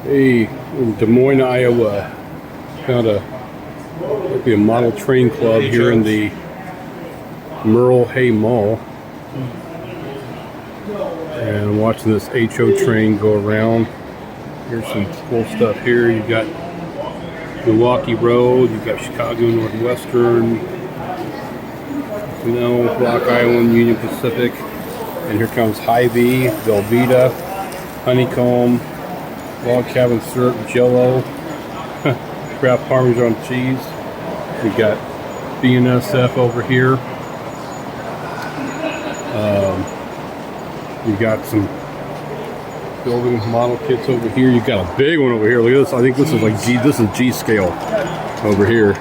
Hey, in Des Moines, Iowa, found might be a model train club here in the Merle Hay Mall, and I'm watching this HO train go around. Here's some cool stuff here. You got Milwaukee Road, you got Chicago Northwestern, Rock Island, Union Pacific, and here comes Hy-Vee, Velveeta, Honeycomb, Log Cabin Syrup, Jello, Kraft Parmesan cheese. We got BNSF over here. You got some building model kits over here. You got a big one over here. Look at this. I think this is like G. This is G scale over here.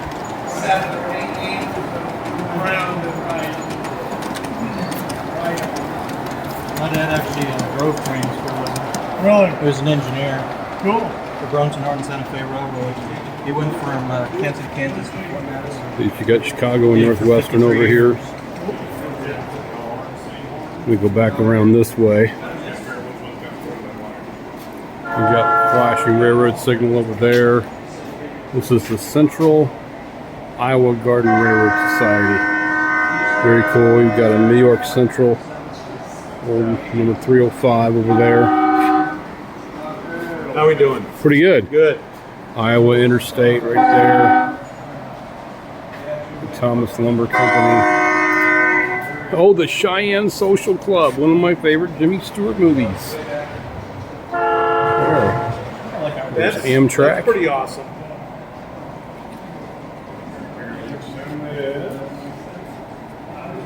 My dad actually drove trains for a living. Really? He was an engineer. Cool. The Burlington North and Santa Fe Railroad. He went from Kansas to Kansas to Fort Madison. You got Chicago and Northwestern over here. We go back around this way. We got flashing railroad signal over there. This is the Central Iowa Garden Railroad Society. Very cool. You've got a New York Central, old number 305 over there. How we doing? Pretty good. Good. Iowa Interstate right there. The Thomas Lumber Company. Oh, the Cheyenne Social Club, one of my favorite Jimmy Stewart movies. There's Amtrak. That's pretty awesome.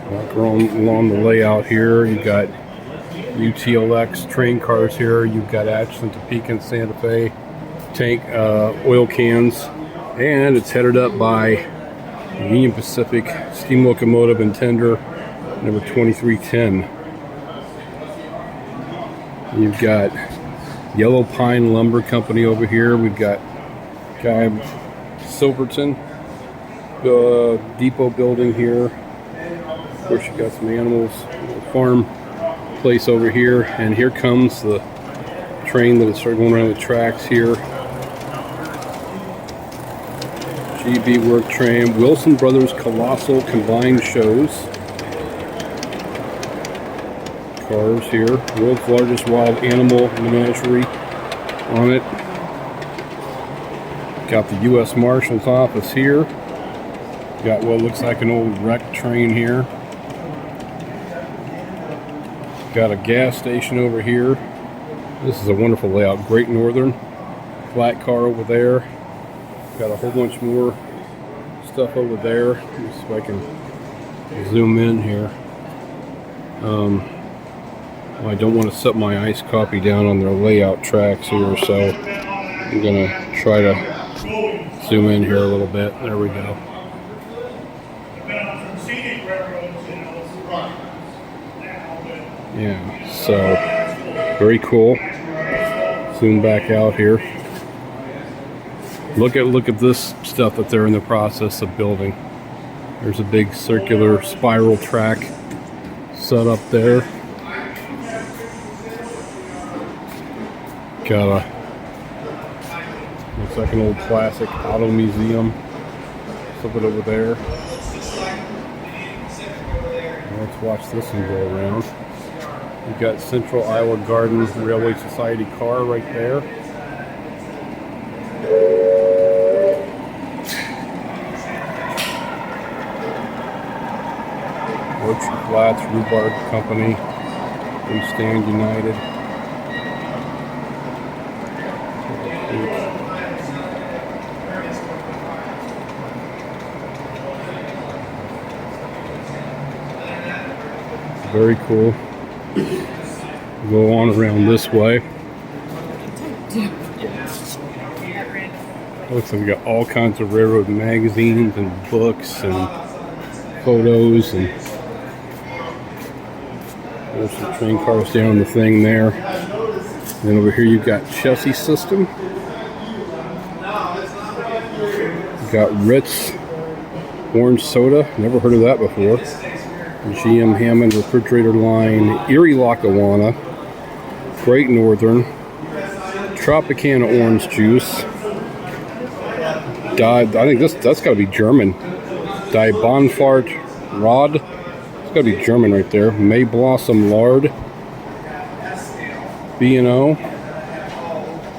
Walk along the layout here. You've got UTLX train cars here. You've got Atchison, Topeka, and Santa Fe tank oil cans, and it's headed up by Union Pacific steam locomotive and tender number 2310. You've got Yellow Pine Lumber Company over here. We've got Guy Silverton depot building here. Of course, you got some animals, farm place over here, and here comes the train that is starting going around the tracks here. GB Work Train, Wilson Brothers Colossal Combined Shows. Cars here, world's largest wild animal menagerie on it. Got the U.S. Marshal's office here. Got what looks like an old wrecked train here. Got a gas station over here. This is a wonderful layout. Great Northern, flat car over there. Got a whole bunch more stuff over there. Let me see if I can zoom in here. I don't want to set my ice copy down on their layout tracks here, so I'm going to try to zoom in here a little bit. There we go. Yeah, so very cool. Zoom back out here. Look at this stuff that they're in the process of building. There's a big circular spiral track set up there. Got looks like an old classic auto museum. Something over there. Let's watch this one go around. We've got Central Iowa Garden Railway Society car right there. Orchard Flats Rhubarb Company. We Stand United. Very cool. Go on around this way. Looks like we got all kinds of railroad magazines and books and photos, and there's some train cars down the thing there. And then over here you've got Chessie System. You've got Ritz Orange Soda. Never heard of that before. GM Hammond Refrigerator Line, Erie Lackawanna, Great Northern, Tropicana orange juice. I think that's got to be German. Die Bonfart Rod. It's got to be German right there. May Blossom Lard. B&O.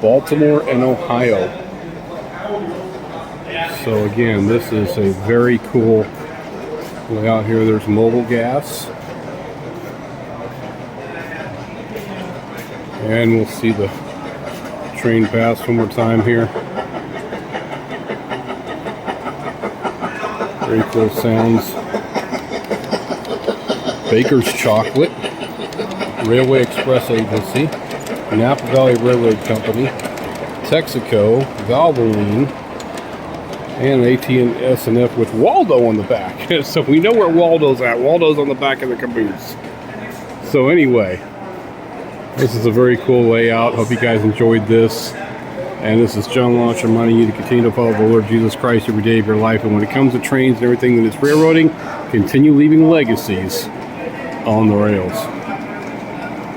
Baltimore and Ohio. So again, this is a very cool layout here. There's mobile gas. And we'll see the train pass one more time here. Very cool sounds. Baker's Chocolate, Railway Express Agency, Napa Valley Railroad Company, Texaco, Valvoline, and AT&S&F with Waldo on the back. So we know where Waldo's at. Waldo's on the back of the caboose. So anyway, this is a very cool layout. Hope you guys enjoyed this. And this is John Launch reminding you to continue to follow the Lord Jesus Christ every day of your life. And when it comes to trains and everything that is railroading, continue leaving legacies on the rails.